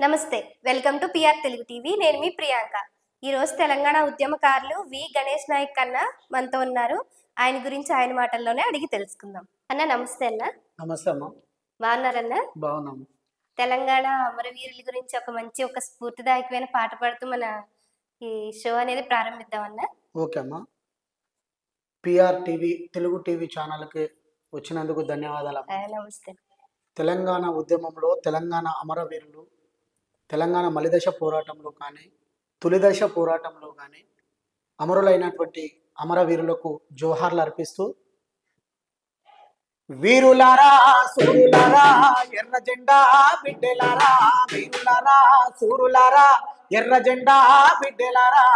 నమస్తే. Welcome to PR Telugu TV. నేను మీ ప్రియాంక. ఈరోజు తెలంగాణ ఉద్యమకారులు వి. గణేష్ నాయక్ అన్న మనతో ఉన్నారు. ఆయన గురించి ఆయన మాటల్లోనే అడిగి తెలుసుకుందాం. అన్న నమస్తే అన్న. నమస్తే అమ్మ. బాగున్నారన్న? బాగున్నాము. తెలంగాణ అమరవీరుల గురించి ఒక స్ఫూర్తిదాయకమైన పాట పాడుతూ మన ఈ షో అనేది ప్రారంభిద్దాం అన్న. ఓకే అమ్మ. పిఆర్ టీవీ తెలుగు టీవీ ఛానల్కి వచ్చినందుకు ధన్యవాదాలు. నమస్తే. తెలంగాణ ఉద్యమంలో తెలంగాణ అమరవీరులు తెలంగాణ మలిదశ పోరాటంలో కానీ తొలిదశ పోరాటంలో కానీ అమరులైనటువంటి అమరవీరులకు జోహార్లు అర్పిస్తూ, వీరులారా సూరులారా ఎర్ర జెండా బిడ్డలారా, వీరులారా సూరులారా ఎర్ర జెండా బిడ్డలారా,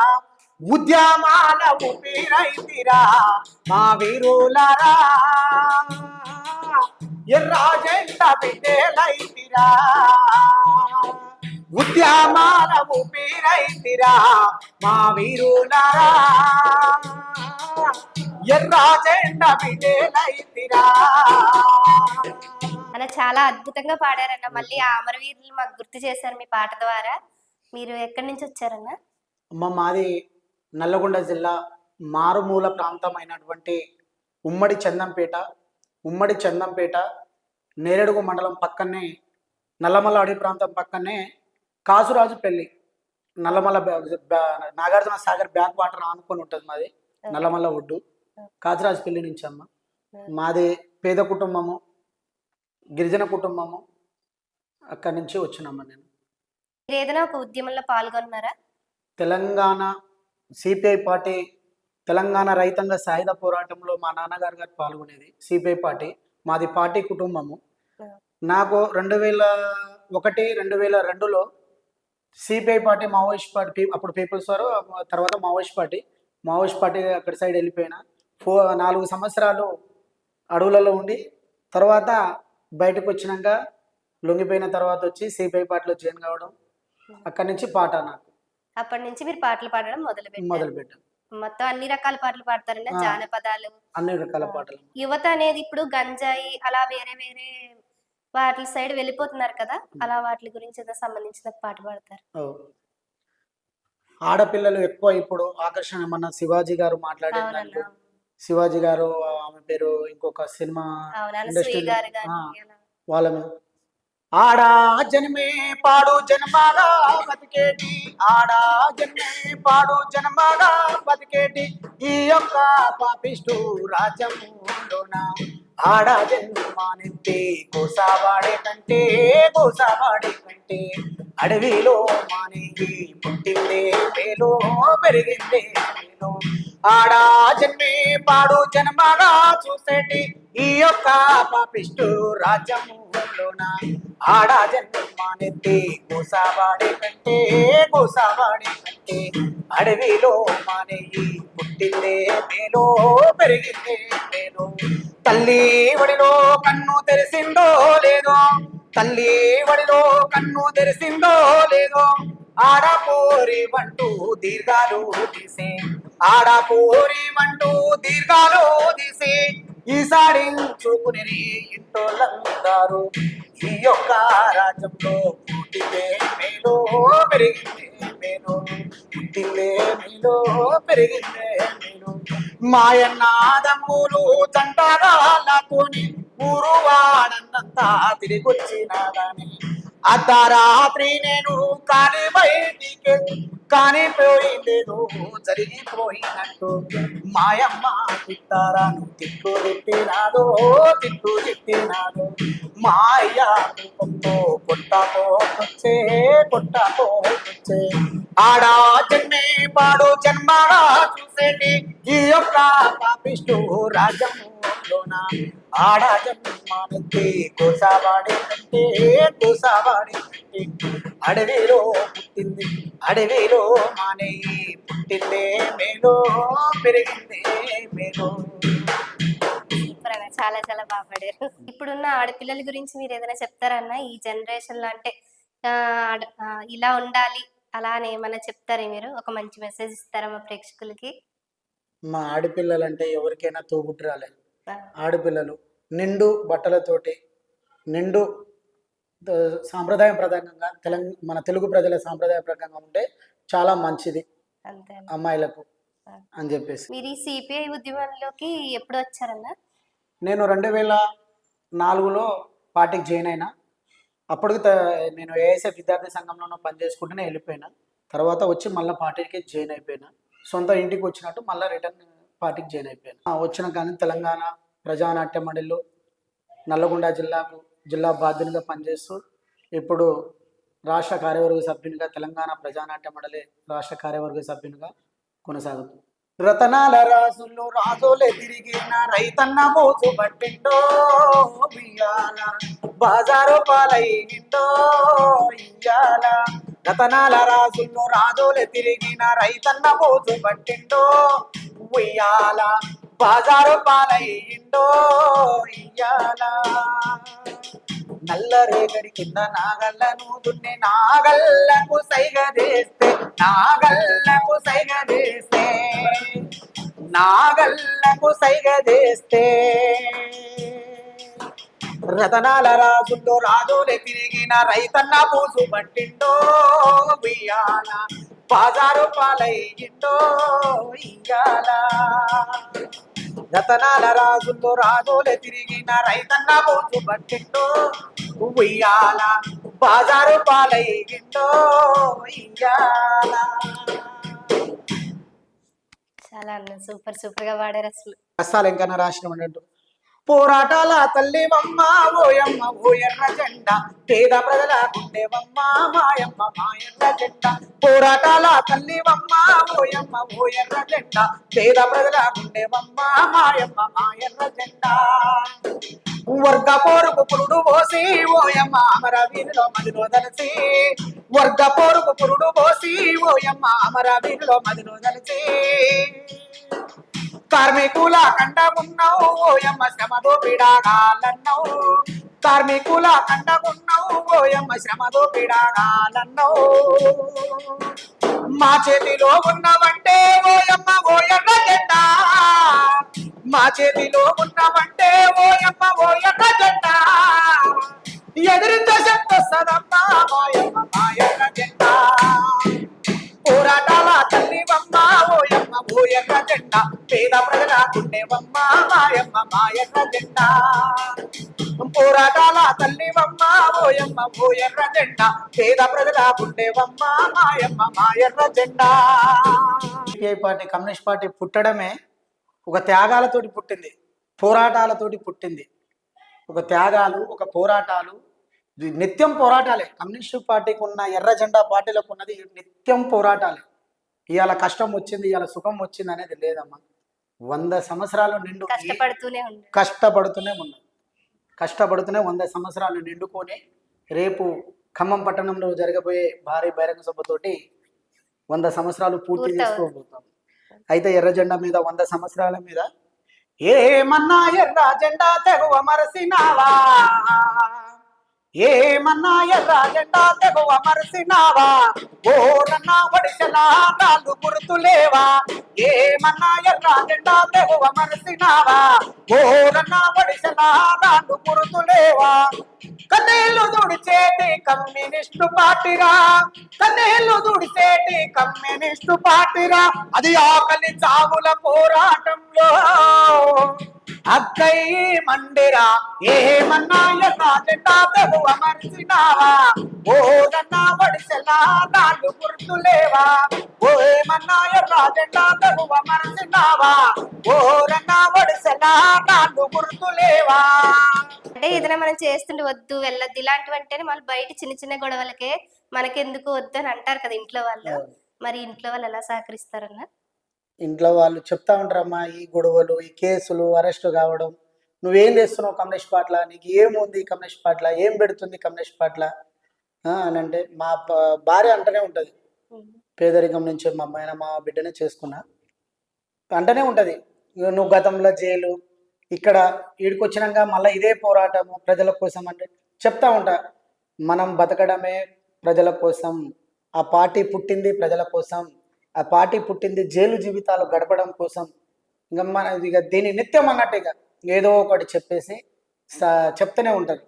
ఉద్యమాల ఊపిరైతిరా మా వీరులారా, ఎర్ర జెండా బిడ్డలైతిరా, ఉద్యమాల ఊపిరైతిరా మా వీరులారా, ఎర్ర జెండా బిడ్డలైతిరా. అలా చాలా అద్భుతంగా పాడారన్న. మళ్ళీ ఆ అమరవీరులు మాకు గుర్తు చేశారు మీ పాట ద్వారా. మీరు ఎక్కడి నుంచి వచ్చారన్న? మాది నల్లగొండ జిల్లా మారుమూల ప్రాంతమైనటువంటి ఉమ్మడి చందంపేట నేరేడుగు మండలం పక్కనే నల్లమల్ల అడవి ప్రాంతం పక్కనే కాసురాజుపల్లి, నల్లమల్ల నాగార్జున సాగర్ బ్యాక్ వాటర్ ఆనుకొని ఉంటుంది మాది. నల్లమల్ల ఒడ్డు కాసురాజుపల్లి నుంచి అమ్మ. మాది పేద కుటుంబము, గిరిజన కుటుంబము. అక్కడి నుంచి వచ్చినమ్మ నేను. మీరు ఏదైనా ఒక ఉద్యమంలో పాల్గొన్నారా? తెలంగాణ సిపిఐ పార్టీ, తెలంగాణ రైతాంగ సాయుధ పోరాటంలో మా నాన్నగారు పాల్గొనేది. సిపిఐ పార్టీ మాది పార్టీ కుటుంబము. నాకు 2001-2002లో సిపిఐ పార్టీ మావోయిస్ట్ పార్టీ, అప్పుడు పీపుల్స్ వారు, తర్వాత మావోయిస్ట్ పార్టీ అక్కడి సైడ్ వెళ్ళిపోయినా. 4 సంవత్సరాలు అడవులలో ఉండి తర్వాత బయటకు వచ్చినాక లొంగిపోయిన తర్వాత వచ్చి సిపిఐ పార్టీలో జాయిన్ కావడం. అక్కడి నుంచి పాట నాకు. అప్పటి నుంచి మీరు పాటలు పాడడం మొదలుపెట్టారు. మొత్తం అన్ని రకాల పాటలు పాడతారండి? జానపదాలు, అన్ని రకాల పాటలు. యువత అనేది ఇప్పుడు గంజాయి అలా వేరే వేరే వాటి సైడ్ వెళ్ళిపోతున్నారు కదా, అలా వాటి గురించి సంబంధించిన పాట పాడతారు. ఆడపిల్లలు ఎక్కువ ఇప్పుడు ఆకర్షణ. మన శివాజీ గారు మాట్లాడారు. శివాజీ గారు, ఆమె పేరు ఇంకొక సినిమా ఇండస్ట్రీ వాళ్ళ ఆడా జన్మే పాడు జన్మగా బతికేటి, ఆడా జన్మే పాడు జన్మగా బతికేటి ఈ యొక్క పాపిష్టు రాజ్యములోన ఆడా జన్మానెత్తి గోసావాడే కంటే అడవిలో మానేవి పుట్టిందే మేలో పెరిగిందే మేలో, ఆడా జన్మే పాడు జన్మగా చూసేటి ఈ యొక్క పాపిష్టు రాజ్యములోన ఆడా జన్మానెత్తి గోసావాడే కంటే అడవిలో మానేయి పుట్టిందే మేలో పెరిగిందే మేలో. తల్లి వడిలో కన్ను తెరిసిందో లేదో, ఆడపోరి వంటూ దీర్ఘాలు తీసే ఈసాడించుకుని ఇంటోళ్ళందరూ ఈ యొక్క రాజ్యంలో పుట్టిందే మేలో పెరిగిందే మేలో. మాయన్నాదమ్ములు తంటారాళ్ళతోని ఊరు వాడన్నంతా తిరిగొచ్చినాదని అర్ధరాత్రి నేను కాని బయటికి కానిపోయిందేదో జరిగిపోయినట్టు మాయమ్మ తిట్టారాను తిట్టు తిట్టినాదో మా అయ్య కోపంతో కొట్టపోతే ఆడా జన్మే పాడు జన్మగా చూసేటి ఈ యొక్క పాపిష్టు రాజ్యములోన ఆడా జన్మానెత్తి గోసావాడే కంటే అడవిలో మానేయి పుట్టిందే మేలో పెరిగిందే మేలో. చాలా చాలా బాగా పాడారు. ఇప్పుడున్న ఆడపిల్లల గురించి మీరు ఏదైనా చెప్తారన్నా? ఈ జనరేషన్ లో అంటే ఇలా ఉండాలి అలా అని ఏమైనా చెప్తారా? మీరు ఒక మంచి మెసేజ్ ఇస్తారా మా ప్రేక్షకులకి? మా ఆడపిల్లలు అంటే ఎవరికైనా తోబుట్టురాలే. ఆడపిల్లలు నిండు బట్టలతోటి, నిండు సాంప్రదాయం ప్రకారంగా మన తెలుగు ప్రజల సాంప్రదాయ ప్రకారంగా ఉంటే చాలా మంచిది అంతే. అమ్మాయిలకు అని చెప్పేసి. మీరు ఈ సిపిఐ ఉద్యమంలోకి ఎప్పుడు వచ్చారన్న? నేను 2004లో పార్టీకి జాయిన్ అయినా. అప్పటికి నేను ఏఎస్ఎఫ్ విద్యార్థి సంఘంలోనూ పనిచేసుకుంటూనే వెళ్ళిపోయినా. తర్వాత వచ్చి మళ్ళీ పార్టీకి జాయిన్ అయిపోయినా. సొంత ఇంటికి వచ్చినట్టు మళ్ళీ రిటర్న్ పార్టీకి జాయిన్ అయిపోయాను. వచ్చిన కానీ తెలంగాణ ప్రజానాట్య మండలిలో నల్లగొండ జిల్లా బాధ్యునిగా పనిచేస్తూ ఇప్పుడు రాష్ట్ర కార్యవర్గ సభ్యునిగా, తెలంగాణ ప్రజానాట్య మండలి రాష్ట్ర కార్యవర్గ సభ్యునిగా కొనసాగుతుంది. రతనాల రాజుల్లో రాజోలే తిరిగిన రైతన్న మోజు పట్టిండో ఇయ్యాల, బాజారు పాలయ్యిండో ఇయ్యాల. రతనాల రాజుల్లో రాజోలే తిరిగిన రైతన్న మోజు పట్టిండో ఉయ్యాల, బాజారు పాలయ్యిండో ఇయ్యాల. నల్ల రేగడి కింద నాగళ్ళను దున్నే నాగళ్ళకు సైగదేస్తే, నాగళ్ళకు సైగదేస్తే, నాగళ్ళకు సైగదేస్తే. రతనాల రాజుల్లో రాజులే తిరిగిన రైతన్న పూసు పట్టిండో బియ్యాల, బాజారు పాలయ్యిండో ఇయ్యాల. రతనాల రాజుల్లో రాజులే తిరిగిన రైతన్న పూసు పట్టిండో ఉయ్యాల, బాజారు పాలయ్యిండో ఇయ్యాల. చాలా అన్న, సూపర్ గా వాడారు అసలు. కష్టాలు ఎంకన్నా రాసిన ఉన్నట్టు. పోరాటాల తల్లివమ్మ ఓయమ్మ ఓ ఎర్ర జెండా, పేద ప్రజల గుండెవమ్మ మాయమ్మ మా ఎర్ర జెండా. పోరాటాల తల్లివమ్మ ఓయమ్మ ఓ ఎర్ర జెండా, పేద ప్రజల గుండెవమ్మ మాయమ్మ మా ఎర్ర జెండా. వర్గ పోరుకు పురుడు పోసి ఓయమ్మ అమరవీరులో మదిలో దలసి, వర్గ పోరుకు పురుడు పోసి ఓయమ్మ అమరవీరులో మదిలో దలసి. కార్మికుల కండ ఉన్నావు ఓయమ్మ శ్రమతో పిడాగాలన్నావు, కార్మికుల కండ ఉన్నావు ఓయమ్మ శ్రమతో పిడాగాలన్నావు. మా చేతిలో ఉన్నవంటే ఓయమ్మ ఓ ఎర్ర జెండా, మా చేతిలో ఉన్నవంటే ఓయమ్మ ఓ ఎర్ర జెండా. ఎదిరించే శక్తి వస్తదమ్మా మాయమ్మ మా ఎర్ర జెండా. పోరాటాల తల్లివమ్మ ఓయమ్మ ఓ ఎర్ర జెండా, పేద ప్రజల గుండెవమ్మ మాయమ్మ మా ఎర్ర జెండా. పోరాటాల తల్లివమ్మ ఓయమ్మ ఓ ఎర్ర జెండా, పేద ప్రజల గుండెవమ్మ మాయమ్మ మా ఎర్ర జెండా. సిపిఐ పార్టీ, కమ్యూనిస్ట్ పార్టీ పుట్టడమే ఒక త్యాగాలతోటి పుట్టింది, పోరాటాలతోటి పుట్టింది. ఒక త్యాగాలు, ఒక పోరాటాలు, నిత్యం పోరాటాలే. కమ్యూనిస్టు పార్టీకి ఉన్న, ఎర్ర జెండా పార్టీలకు ఉన్నది నిత్యం పోరాటాలే. ఇవాళ కష్టం వచ్చింది, ఇవాళ సుఖం వచ్చింది అనేది లేదమ్మా. 100 సంవత్సరాలు నిండు కష్టపడుతూనే ఉన్నాం, కష్టపడుతూనే 100 సంవత్సరాలు నిండుకొని రేపు ఖమ్మం పట్టణంలో జరగబోయే భారీ బహిరంగ సభతోటి 100 సంవత్సరాలు పూర్తి చేసుకోబోతాం. అయితే ఎర్ర జెండా మీద 100 సంవత్సరాల మీద ఏమన్నా ఎర్ర జెండా తెగువ మరసినావా, ఏమన్నా ఎర్ర జెండా తెగువ మరసినావా, ఓరన్నా ఒడిసెలా నాలు గుర్తులేవా. ఏమన్నా ఎర్ర జెండా తెగువ మరసినావా, ఓరన్నా ఒడిసెలా నాలు గుర్తులేవా. కన్నీళ్లు దుడిచేటి కమ్యూనిస్టు పార్టీరా, కన్నీళ్లు దుడిచేటి కమ్యూనిస్టు పార్టీరా. అది ఆకలి చావుల పోరాటంలో అక్కై మండిరా. ఏమన్నా ఎర్ర జెండా తెగువ మరిచినావా, ఓరన్నా ఒడిసెలా నాలు గుర్తులేవా. ఏమన్నా ఎర్ర జెండా తెగువ మరిచినావా, ఓరన్నా ఒడిసెలా నాలు గుర్తులేవా. అంటే ఏదైనా మనం చేస్తుంటే వద్దు వెళ్ళొద్దు ఇలాంటివంటేనే మళ్ళీ బయట చిన్న గొడవలకే మనకెందుకు వద్దు అని అంటారు కదా ఇంట్లో వాళ్ళు. మరి ఇంట్లో వాళ్ళు ఎలా సహకరిస్తారన్న? ఇంట్లో వాళ్ళు చెప్తా ఉంటారమ్మా, ఈ గొడవలు, ఈ కేసులు, అరెస్టు కావడం, నువ్వేం చేస్తున్నావు కమ్యూనిస్ట్ పార్టీలో, నీకు ఏముంది కమ్యూనిస్ట్ పార్టీలో, ఏం పెడుతుంది కమ్యూనిస్ట్ పార్టీలో అని అంటే మా భార్య అంటనే ఉంటుంది. పేదరికం నుంచి మా అమ్మాయిన మా బిడ్డనే చేసుకున్నా అంటనే ఉంటుంది. నువ్వు గతంలో జైలు, ఇక్కడ ఈడికొచ్చినాక మళ్ళీ ఇదే పోరాటము ప్రజల కోసం అంటే చెప్తా ఉంటా. మనం బతకడమే ప్రజల కోసం, ఆ పార్టీ పుట్టింది ప్రజల కోసం, ఆ పార్టీ పుట్టింది జైలు జీవితాలు గడపడం కోసం. ఇంకా మన ఇక దీని నిత్యం అన్నట్టు ఇక ఏదో ఒకటి చెప్పేసి చెప్తూనే ఉంటారు.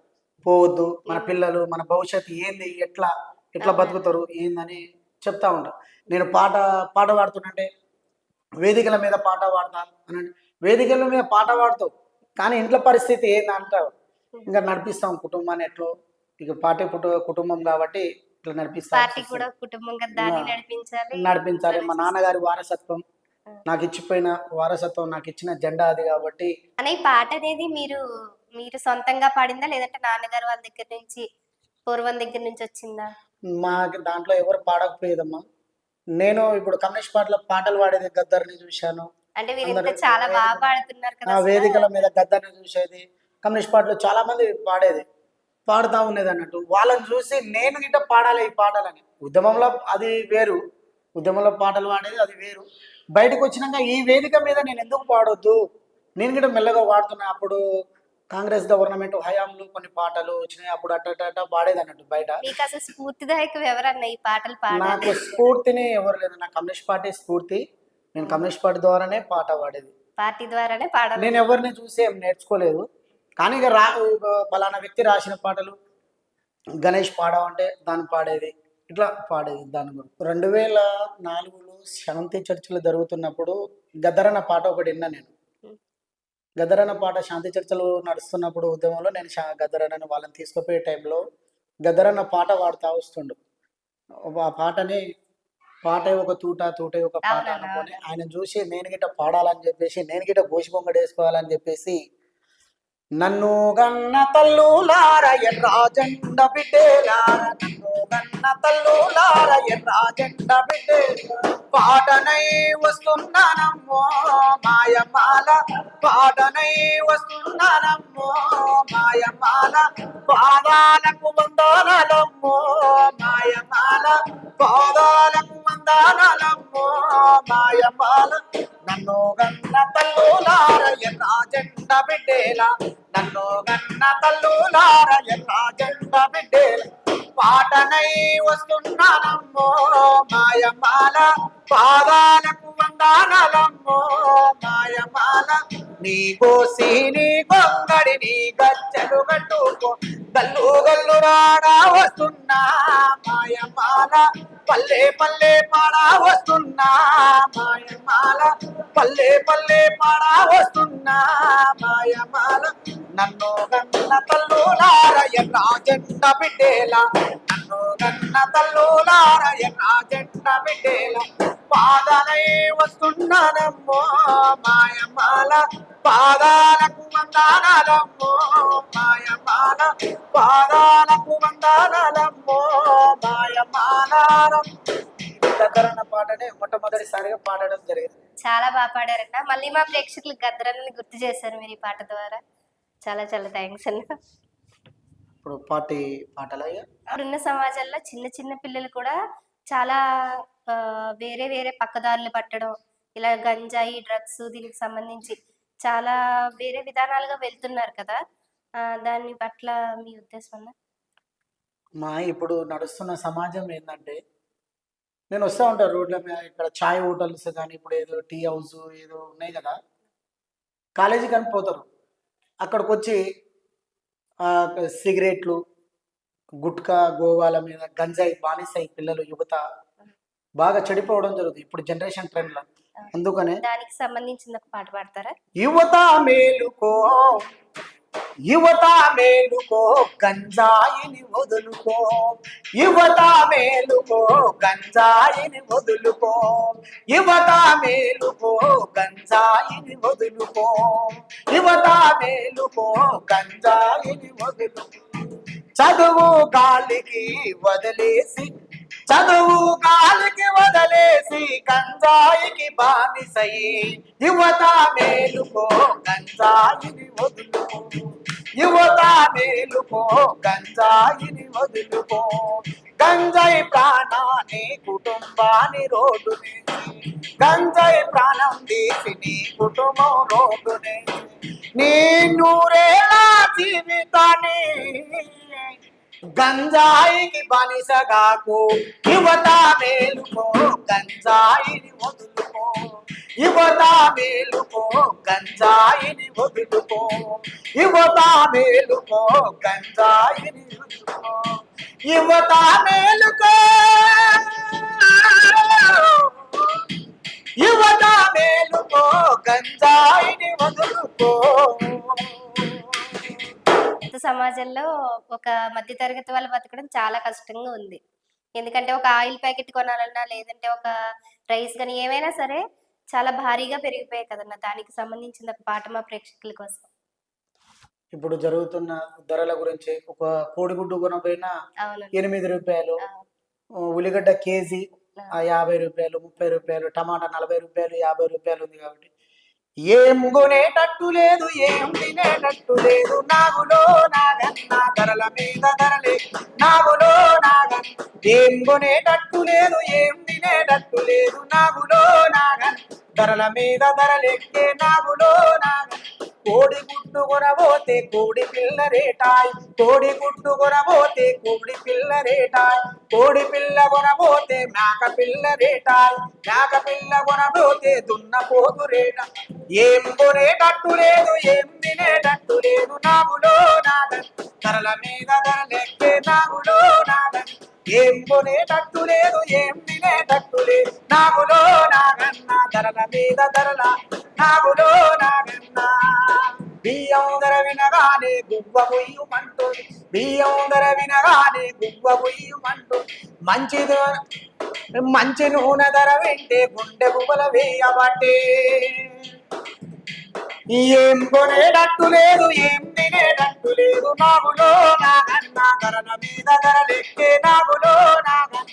పోవద్దు, మన పిల్లలు మన భవిష్యత్తు ఏంది, ఎట్లా ఎట్లా అవునండి. బతుకుతారు ఏందని చెప్తా ఉంటా. నేను పాట పాట పాడుతుంటే వేదికల మీద పాట పాడతా అనండి. వేదికల మీద పాట పాడుతావు కానీ ఇంట్లో పరిస్థితి ఏందంటావు. ఇంకా నడిపిస్తాం కుటుంబాన్ని ఎట్లో. ఇక పాటే కుటుంబం కాబట్టి ఇట్లా నడిపిస్తాల్సి పార్టీ కూడా వస్తుంది. కుటుంబంగా ఇంగా దాన్ని నడిపించాలి. నడిపించాలి. ఇంట్లోనే మా చూసుకో నాన్నగారి వారసత్వం ఆ! నాకిచ్చిపోయిన వారసత్వం, నాకిచ్చిన జెండా అది కాబట్టి అనే ఈ పాట అనేది మీరు సొంతంగా పాడిందా? లేదంటే నాన్నగారు వాళ్ళ దగ్గర నుంచి పూర్వం దగ్గర నుంచి వచ్చిందా? మాకు దాంట్లో ఎవరు పాడకపోయేదమ్మా. నేను ఇప్పుడు కమ్యూనిస్ట్ పార్టీలో పాటలు పాడేది గద్దర్‌ని చూశాను. అంటే మీరింత అందరూ చాలా వేదిక పాడుతున్నారు కదా ఆ! అసల. వేదికల మీద గద్దర్‌ని చూసేది. కమ్యూనిస్ట్ పార్టీలో చాలామంది పాడేది. పాడుతా ఉండేదన్నట్టు. వాళ్ళని చూసి నేను గిట్ట పాడాలి ఈ పాటలని. ఉద్యమంలో అది వేరు. ఉద్యమంలో పాటలు పాడేది అది వేరు. బయటకొచ్చినంక ఈ వేదిక మీద నేనెందుకు పాడొద్దు? నేను గిట్ట మెల్లగా పాడుతున్నా. అప్పుడు కాంగ్రెస్ గవర్నమెంట్ హయాంలో కొన్ని పాటలు వచ్చినాయి. అప్పుడు అట్ట పాడేదన్నట్టు బయట. మీకసలు స్ఫూర్తిదాయకం ఎవరన్నా ఈ పాటలు పాడాలి? నాకు స్ఫూర్తిని ఎవరు లేదు. నాకు కమ్యూనిస్ట్ పార్టీ స్ఫూర్తి. నేను హ్మ్. కమ్యూనిస్ట్ పార్టీ ద్వారానే పాట పాడేది. పార్టీ ద్వారానే పాడాలని నేనెవరిని చూసి ఏం నేర్చుకోలేదు. కానీ ఇక పలానా వ్యక్తి రాసిన పాటలు గణేష్ పాడవంటే దాన్ని పాడేది. ఇట్లా పాడేది దాని గురించి. 2004లో శాంతి చర్చలు జరుగుతున్నప్పుడు 'గద్దరన్న' పాట ఒకటి విన్నా నేను. హ్మ్. 'గద్దరన్న' పాట శాంతి చర్చలు నడుస్తున్నప్పుడు ఉద్యమంలో నేను గద్దరన్నని వాళ్ళని తీసుకుపోయే టైంలో 'గద్దరన్న' పాట పాడుతా వస్తుండు. ఆ పాటని పాటే ఒక తూట, తూటే ఒక పాట అవునండి. అనుకోని అవునండి. ఆయనను చూసి నేను గిట్ట పాడాలని చెప్పేసి, నేను గిట్ట గోసిబొంగడేసుకోవాలని చెప్పేసి నన్ను గన్న తల్లులార ఎర్రాజెండ బిడ్డేలార నన్ను గన్న తల్లులార ఎర్రాజెండ బిడ్డేలార పాటనై వస్తున్నానమ్మో మాయమాల పాటనై వస్తున్నానమ్మో మాయమాల పాదాలకు వందనాలమ్మో మాయమాల పాదాలకు వందనాలమ్మో మాయమాల నన్ను గన్న తల్లులార ఎర్రాజెండ బిడ్డేలా నన్ను గన్న తల్లులార ఎర్రాజెండ బిడ్డేలా పాటనై వస్తున్నానమ్మో మాయమాల పాదాలకు వందనాలమ్మో మాయమాల నీ కోసి నీ గొంగడి నీ గజ్జలు కట్టుకో గల్లు గల్లు రాడా వస్తున్నా మాయమాల పల్లె పల్లె పాడా వస్తున్నా మాయమాల పల్లె పల్లె పాడా వస్తున్నా మాయమాల నన్ను గన్న తల్లులార ఎర్రాజెండ బిడ్డేలా నన్ను గన్న తల్లులార ఎర్రాజెండ బిడ్డేలా పాదనై వస్తున్నానమ్మో మాయమాల పాదాలకు వందనాలమ్మో మాయమాల పాదాలకు వందనాలమ్మో మాయమాల గద్దరన్న పాటనే మొట్టమొదటిసారిగా పాడడం జరిగింది. చాలా పాడారన్న. మళ్ళీ మా ప్రేక్షకులకు గద్దరన్నని గుర్తు చేశారు మీరు ఈ పాట ద్వారా. చాలా చాలా థాంక్స్ అన్న. ఇప్పుడు పార్టీ పాటలయ్యా ఇప్పుడున్న సమాజంలో చిన్న చిన్న పిల్లలు కూడా చాలా వేరే వేరే పక్కదారులు పట్టడం, ఇలా గంజాయి, డ్రగ్స్ దీనికి సంబంధించి చాలా వేరే విధానాలుగా వెళ్తున్నారు కదా! దాని పట్ల మీ ఉద్దేశం అన్న? ఇప్పుడు నడుస్తున్న సమాజం ఏందంటే, నేను వస్తా ఉంటా రోడ్ల మీద ఇక్కడ చాయ్ హోటల్స్ గానీ, ఇప్పుడు ఏదో టీ హౌస్ ఏదో ఉన్నాయి గదా! కాలేజీకి అని పోతారు. అక్కడికొచ్చి సిగరెట్లు, గుట్కా, గోవాల మీద గంజాయి బానిసై పిల్లలు, యువత బాగా చెడిపోవడం జరుగుతుంది. ఇప్పుడు జనరేషన్ ట్రెండ్‌ల. అందుకనే దానికి సంబంధించింది ఒక పాట పాడతారా? యువత మేలుకో యువత మేలుకో గంజాయిని వదులుకో యువత మేలుకో గంజాయిని వదులుకో యువత మేలుకో గంజాయిని వదులుకో యువత మేలుకో గంజాయిని వదులుకో చదువు గాలికి వదిలేసి చదువు గాలికి వదిలేసి గంజాయికి బానిసై యువత మేలుకో గంజాయిని వదులుకో యువత మేలుకో గంజాయిని వదులుకో గంజాయి ప్రాణాన్ని కుటుంబాన్ని రోడ్డుని గంజాయి ప్రాణం తీసి నీ కుటుంబం రోడ్డుని నీ నూరేళ్ళ జీవితాన్ని గంజాయికి బానిసగాకు యువత మేలుకో గంజాయిని వదులుకో యువత మేలుకో గంజాయిని వదులుకో యువత మేలుకో గంజాయిని వదులుకో యువత మేలుకో యువత మేలుకో గంజాయిని వదులుకో సమాజంలో ఒక మధ్య తరగతి వాళ్ళు బతకడం చాలా కష్టంగా ఉంది. ఎందుకంటే ఒక ఆయిల్ ప్యాకెట్ కొనాలన్నా, లేదంటే ఒక రైస్ గాని ఏవైనా సరే చాలా భారీగా పెరిగిపోయాయి కదన్న! దానికి సంబంధించిన ఒక పాట మా ప్రేక్షకుల కోసం. ఇప్పుడు జరుగుతున్న ధరల గురించి ఒక కోడిగుడ్డు కొనపోయినా అవునండి. 8 రూపాయలు, ఆ! ఉల్లిగడ్డ కేజీ ఆ! 50 రూపాయలు, 30 రూపాయలు, టమాటా 40 రూపాయలు, 50 రూపాయలు ఉంది కాబట్టి ఏం కొనేటట్టు లేదు, ఏం తినేటట్టు లేదు. నాగులో నాగన్న ధరల మీద ధరలే నాగులో నాగన్ ఏం కొనేటట్టు లేదు, ఏం తినేటట్టు లేదు. నాగులో నాగన్ ధరల మీద ధరలెక్కే నాగులో నాగన్ కోడి గుడ్డు కొనబోతే కోడి పిల్ల రేటాయ్ కోడి గుడ్డు కొనబోతే కోడి పిల్ల రేటాయ్ కోడి పిల్ల కొనబోతే మేక పిల్ల రేటాయ్ మేక పిల్ల కొనబోతే దున్నపోతు రేట ఏం కొనేటట్టు లేదు, ఏం తినేటట్టు లేదు. నాగులో నాగన్ ధరల మీద ధరలెక్కే నాగులో నాగన్ ఏం కొనేటట్టు లేదు, ఏం తినేటట్టు లేదు. నాగులో నాగన్న ధరల మీద ధరల నాగులో నాగన్న బియ్యం ధర వినగానే గువ్వ పొయ్యుమంటుంది బియ్యం ధర వినగానే గువ్వ పొయ్యుమంటుంది మంచి నూనె ధర వింటే గుండె గుబల వేయబట్టే ఏం కొనేటట్టు లేదు, ఏం తినేటట్టు లేదు. నాగులో నాగన్న ధరల మీద ధరలెక్కే నాగులో నాగన్న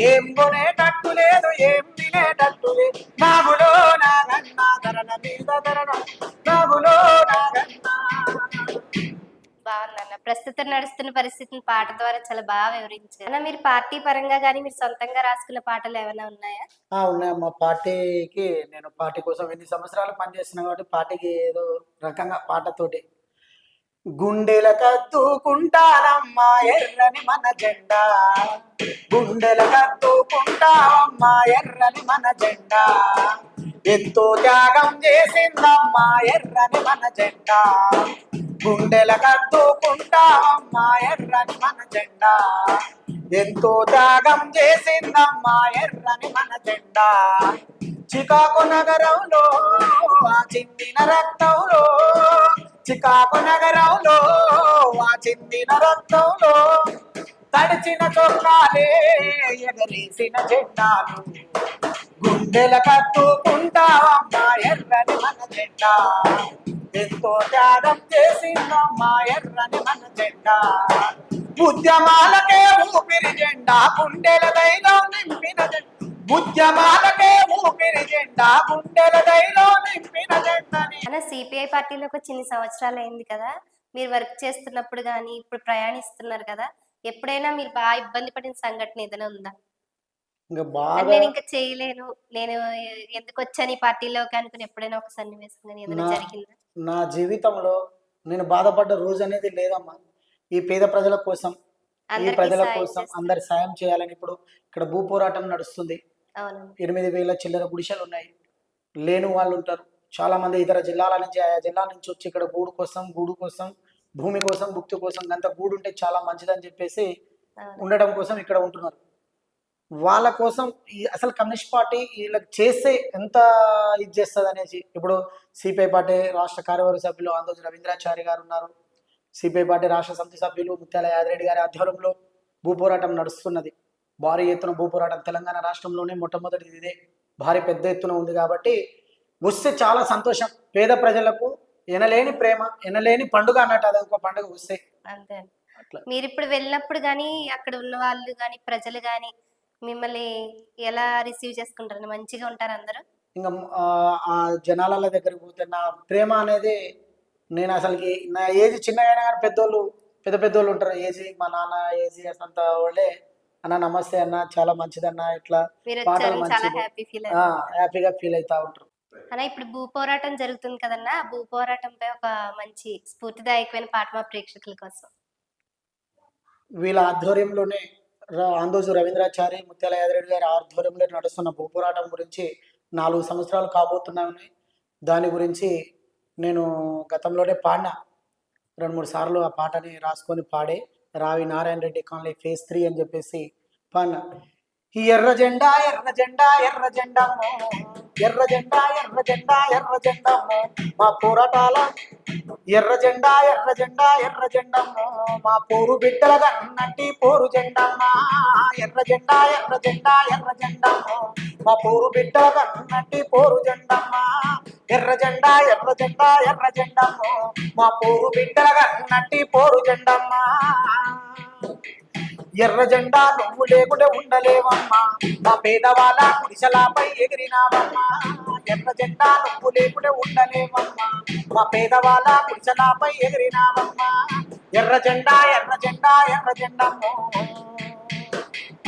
ఏం కొనేటట్టు లేదు, ఏం తినేటట్టు లేదు. నాగులో నాగన్న ధరల మీద ధరల నాగులో నాగన్న బావుందన్న. ప్రస్తుతం నడుస్తున్న పరిస్థితిని పాట ద్వారా చాలా బాగా వివరించారు. అన్న మీరు పార్టీ పరంగా గాని, మీరు సొంతంగా రాసుకున్న పాటలేమైనా ఉన్నాయా? ఉన్నాయమ్మా. పార్టీకి నేను పార్టీ కోసం ఎన్ని సంవత్సరాలు పనిచేస్తున్నా కాబట్టి పార్టీకి ఏదో రకంగా పాటతోటి గుండెల కత్తుకుంటారమ్మా ఎర్రని మన జెండా గుండెల కత్తుకుంటావమ్మా ఎర్రని మన జెండా ఎంతో త్యాగం చేసిందమ్మా ఎర్రని మన జెండా గుండెల కత్తుకుంటావమ్మా ఎర్రని మన జెండా ఎంతో త్యాగం చేసిందమ్మా ఎర్రని మన జెండా చికాకు నగరంలో ఆ చిందిన రక్తంలో చికాకు నగరంలో ఆ చిందిన రక్తంలో తడిచిన చొక్కాలే ఎగరేసిన జెండాలు గుండెల కత్తుకుంటావమ్మా ఎర్రని మన జెండా ఎంతో త్యాగం చేసిందమ్మా ఎర్రని మన జెండా ఉద్యమాలకే ఊపిరి జెండా గుండెల ధైర్యం నింపిన జెండా ఉద్యమాలకే ఊపిరి జెండా గుండెల ధైర్యం నింపిన జెండని అన్న సిపిఐ పార్టీలోకి వచ్చి ఇన్ని సంవత్సరాలు అయింది కదా! మీరు వర్క్ చేస్తున్నప్పుడు గాని, ఇప్పుడు ప్రయాణిస్తున్నారు కదా! ఎప్పుడైనా మీరు బాగా ఇబ్బంది పడిన సంఘటన ఏదైనా ఉందా? ఇంకా అంటే బాగా నేనింక చేయలేను. నేను ఎందుకొచ్చాను ఈ పార్టీలోకి అనుకుని ఎప్పుడైనా ఒక సన్నివేశం గాని ఏదైనా నా జరిగిందా? నా జీవితంలో నేను బాధపడ్డ రోజు అనేది లేదమ్మా. ఈ పేద ప్రజల కోసం, ఈ అందరికీ ప్రజల సాయం కోసం చేస్తారు. అందరి సాయం చేయాలని ఇప్పుడు ఇక్కడ భూ పోరాటం నడుస్తుంది. అవునండి. 8,000 చిల్లర గుడిసెలున్నాయి. లేని వాళ్ళుంటారు. చాలామంది ఇతర జిల్లాల నుంచి, ఆయా జిల్లాల నుంచి వచ్చి ఇక్కడ గూడు కోసం, భూమి కోసం, భుక్తి కోసం గంత గూడుంటే చాలా మంచిదని చెప్పేసి అవును. ఉండడం కోసం ఇక్కడ ఉంటున్నారు. వాళ్ళ కోసం ఈ అసలు కమ్యూనిస్ట్ పార్టీ వీళ్ళకి చేస్తే ఎంత ఇది చేస్తదనేసి ఇప్పుడు సిపిఐ పార్టీ రాష్ట్ర కార్యవర్గ సభ్యులు ఆందోళన రవీంద్రాచారి గారు ఉన్నారు. సిపిఐ పార్టీ రాష్ట్ర సమితి సభ్యులు ముత్యాల యాదిరెడ్డి గారి ఆధ్వర్యంలో భూ పోరాటం నడుస్తున్నది. భారీ ఎత్తున భూ పోరాటం తెలంగాణ రాష్ట్రంలోనే మొట్టమొదటిది ఇదే. భారీ పెద్ద ఎత్తున ఉంది కాబట్టి వస్తే చాలా సంతోషం. పేద ప్రజలకు ఎనలేని ప్రేమ, ఎనలేని పండుగ అన్నట్టు అదొక పండుగ వస్తే అంతే అండి. అట్లా. మీరిప్పుడు వెళ్ళినప్పుడు గాని, అక్కడ ఉన్న వాళ్ళు గాని, ప్రజలు గాని మిమ్మల్ని ఎలా రిసీవ్ చేసుకుంటారండి? మంచిగా ఉంటారా అందరూ? ఇంక ఆ జనాల దగ్గరికి పోతే నా ప్రేమ అనేది నేను అసలుకి నా ఏజ్ చిన్నగైనా కానీ పెద్ద పెద్దోళ్ళు ఉంటారు. ఏజీ మా నాన్న ఏజీ అంత వాళ్ళే అన్న నమస్తే అన్న చాలా మంచిదన్న ఇట్లా పాటలు మీరొచ్చారని చాలా మంచిది హ్యాపీ ఫీల్ అయ్యారు. హ్యాపీగా ఫీల్ అవుతా ఉంటారు. అలా ఇప్పుడు భూ పోరాటం జరుగుతుంది కదన్నా! ఆ భూ పోరాటంపై ఒక మంచి స్ఫూర్తిదాయకమైన పాట మా ప్రేక్షకుల కోసం. వీళ్ళ ఆధ్వర్యంలోనే ఆందోజు రవీంద్రాచారి ముత్యాల యాదరెడ్డి గారి ఆధ్వర్యంలో నడుస్తున్న భూ పోరాటం గురించి 4 సంవత్సరాలు కాబోతున్నాయి. దాని గురించి నేను గతంలోనే పాడిన 2, 3 సార్లు ఆ పాటని రాసుకొని పాడే, రావి నారాయణ రెడ్డి కాలనీ ఫేజ్ 3 అని చెప్పేసి పాడిన. ఎర్ర జెండా ఎర్ర జెండా ఎర్ర జెండమ్మో, ఎర్ర జెండా ఎర్ర జెండా ఎర్ర జెండమ్మో, మా పోరాటాల ఎర్ర జెండా ఎర్ర జెండా ఎర్ర జెండమ్మో, మా పోరు బిడ్డల కన్నట్టి పోరు జెండమ్మా. ఎర్ర జెండా ఎర్ర జెండా ఎర్ర జెండమ్మో, మా పోరు బిడ్డల కన్నట్టి పోరు జెండమ్మా. ఎర్ర జెండా ఎర్ర జెండా ఎర్ర జెండమ్మో, మా పోరు బిడ్డల కన్నట్టి పోరు జెండమ్మా. ఎర్ర జెండా నువ్వు లేకుంటే ఉండలేవమ్మా, మా పేదవాళ్ళ గుడిసెలపై ఎగిరినావమ్మా. ఎర్ర జెండా నువ్వు లేకుంటే ఉండలేవమ్మా, మా పేదవాళ్ళ గుడిసెలపై ఎగిరినావమ్మా. ఎర్ర జెండా ఎర్ర జెండా ఎర్ర జెండమ్మో,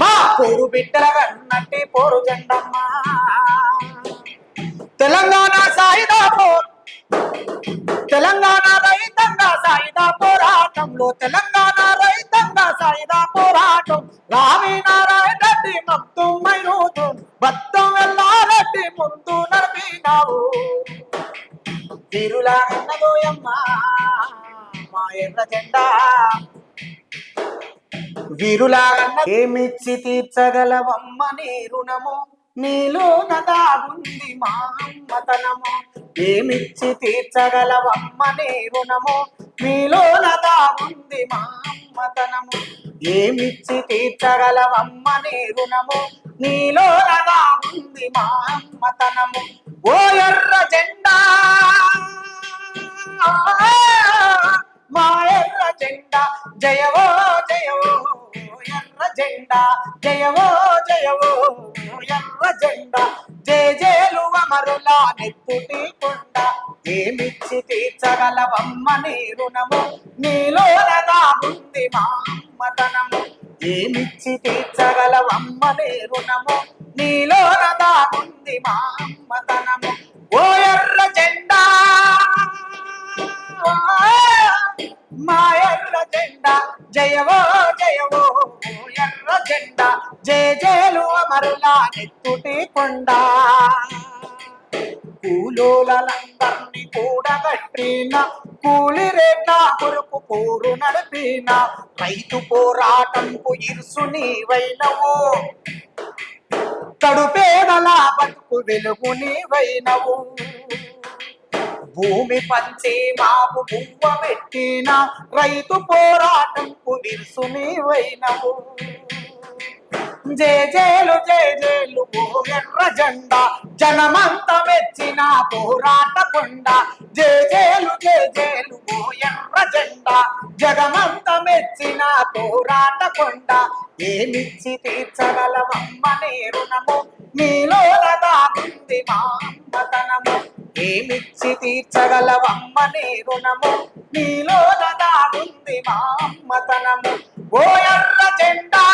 మా పోరు బిడ్డల కన్నట్టి పోరు జెండమ్మా. తెలంగాణ సాయుధ తెలంగాణ రైతంగా సాయుధ పోరాటంలో, తెలంగాణ రైతంగా సాయుధ పోరాటం, రావి నారాయణ రెడ్డి మక్తుమై రోజు బద్దం వెళ్ళారెడ్డి ముందు నడిపినావు. వీరులా అన్నదోయమ్మా మా ఎర్ర జెండా, వీరులాగన్న ఏమిచ్చి తీర్చగలవమ్మ నీ రుణము, నీలో నదాగుంది మా అమ్మతనము. ఏమిచ్చి తీర్చగలవమ్మ నీ రుణము, నీలో నదాగుంది మా అమ్మతనము. ఏమిచ్చి తీర్చగలవమ్మ నీ రుణము, నీలో నదాగుంది మా అమ్మతనము. ఓ ఎర్ర జెండా మా ఎర్ర జెండా జయవో జయవో ఎర్ర జెండా, జయవో జయవో ఎర్ర జెండా. జేజేలు అమరుల నెత్తుటి కొండ, ఏమిచ్చి తీర్చగలవమ్మ నీ రుణము, నీలో నదాగుంది మా అమ్మతనము. ఏమిచ్చి తీర్చగలవమ్మ నీ రుణము, నీలో నదాగుంది మా అమ్మతనము. ఓ ఎర్ర జెండా మా ఎర్ర జెండా జయవో జయవో ఎర్ర జెండా. జేజేలు అమరుల నెత్తుటి కొండ, కూలోలందరినీ కూడగట్టిన, కూలి రేట్ల కొరకు పోరు నడిపిన, రైతు పోరాటంకు ఇరుసు నీవైనవు, కడుపేదల బతుకు వెలుగు నీవైనవు. భూమి పంచి మాకు బువ్వ పెట్టిన, రైతు పోరాటంకు విరుసు నీవైనవు. జేజేలు జేజేలు ఓ ఎర్ర జెండా, జనమంత మెచ్చిన పోరాట కొండ. జేజేలు జేజేలు ఓ ఎర్ర జెండా, జగమంత మెచ్చిన పోరాట కొండ. ఏమిచ్చి తీర్చగలవమ్మ నీ రుణము, నీలో దాగుంది మా అమ్మతనము. ఏమిచ్చి తీర్చగలవమ్మ నీ రుణము, నీలో దాగుంది మా అమ్మతనము. ఓ ఎర్ర జెండా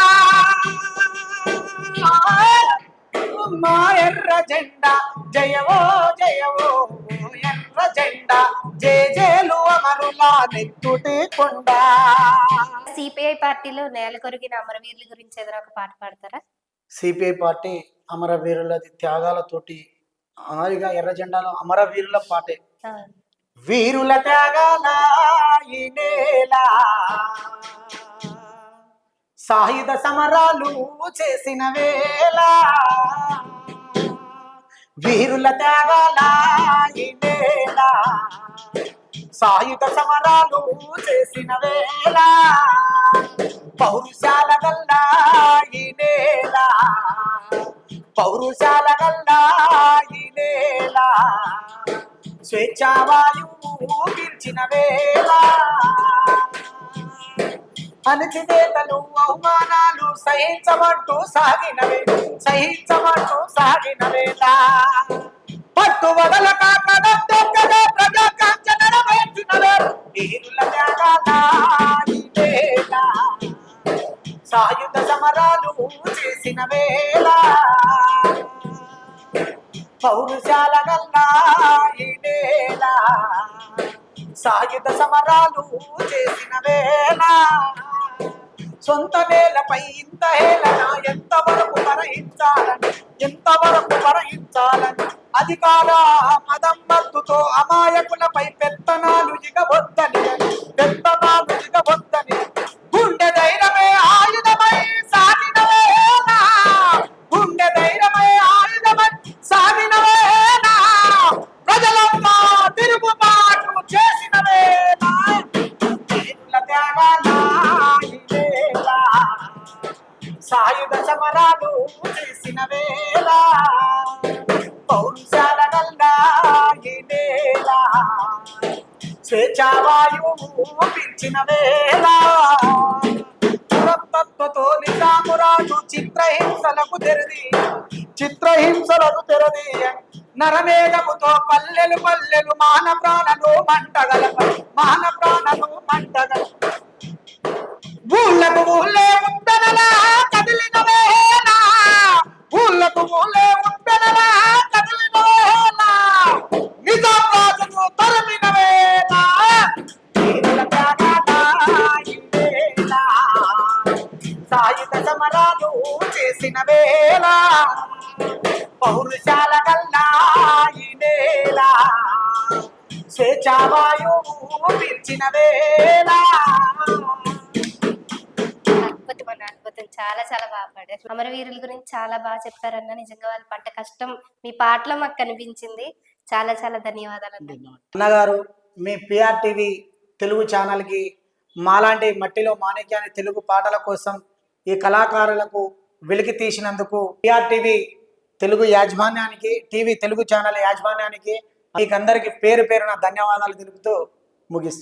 మా ఎర్ర జెండా జయవో జయవో ఎర్ర జెండా. జేజేలు అమరుల నెత్తుటి కొండ. సిపిఐ పార్టీలో నేల కొరిగిన అమరవీరుల గురించి ఏదైనా ఒక పాట పాడతారా? సిపిఐ పార్టీ అమరవీరులది త్యాగాలతోటి, ఇక ఎర్ర జెండాలో అమరవీరుల పాటే. వీరుల త్యాగాల ఈ నేల, సాయుధ సమరాలు చేసిన వేళ. వీరుల త్యాగాల ఈ నేల, సాయుధ సమరాలు చేసిన వేళ. పౌరుషాల గల్లా ఈ నేల, పౌరుషాల గల్లా ఈ నేల. స్వేచ్ఛావాయువు పీల్చిన వేళ, అణచివేతలు అవమానాలు సహించమంటూ సాగినవే, సహించమంటూ సాగిన వేళ. పట్టు వదలక కదొక్కగా ప్రజాకాంక్ష నెరవేర్చినవే, వీరుల త్యాగాల ఈ వేళ. సాయుధ సమరాలు చేసిన వేళ, పౌరుషాల గల్లా ఈ నేల. సాయుధ సమరాలు చేసిన వేళ. సొంత నేలపై ఇంత హేళన ఎంతవరకు భరించాలని, ఎంతవరకు భరించాలని పాలించాలని అధికార మదమ్మత్తుతో అమాయకులపై పెత్తనాలు ఇగవద్దని గుండె ధైర్యమే ఆయుధమై సాగిన వేళ గుండె ధైర్యమై ఆయుధమై సాగిన వేళ ప్రజలంతా తిరుగుబాటు చేసిన వేళ వీరుల త్యాగాల ఈ వేళ సాయుధ సమరాలు చేసిన వేళ పౌరుషాల గల్లా ఈ వేళ స్వేచ్ఛావాయువు పిలిచిన వేళ పురతత్వతో నిజామురాజు చిత్రహింసలకు తెరది నరమేధముతో పల్లెలు మాన ప్రాణలు మంటగల ఊళ్ళకు ఊళ్ళే ఉప్పెనలా కదిలిన వేళ నిజాం రాజును తరిమిన వేళ వీరుల త్యాగాల ఈ వేళ సాయుధ సమరాలు చేసిన వేళ పౌరుషాల గల్లా ఈ నేల స్వేచ్ఛావాయువు పిలిచిన వేళ అద్భుతం చాలా చాలా బాగా పాడారు. అమరవీరుల గురించి చాలా బాగా చెప్పారన్న. నిజంగా వాళ్ళు పడ్డ కష్టం మీ పాటలో మాకు కనిపించింది. చాలా చాలా ధన్యవాదాలు అన్న. అన్నగారు మీ పిఆర్టీవీ తెలుగు ఛానల్కి మాలాంటి మట్టిలో మాణిక్యాన్ని తెలుగు పాటల కోసం ఈ కళాకారులకు వెలికి తీసినందుకు పిఆర్టీవీ తెలుగు యాజమాన్యానికి టీవీ తెలుగు ఛానల్ యాజమాన్యానికి మీకందరికి పేరు పేరున ధన్యవాదాలు తెలుపుతూ ముగిస్తున్నాను.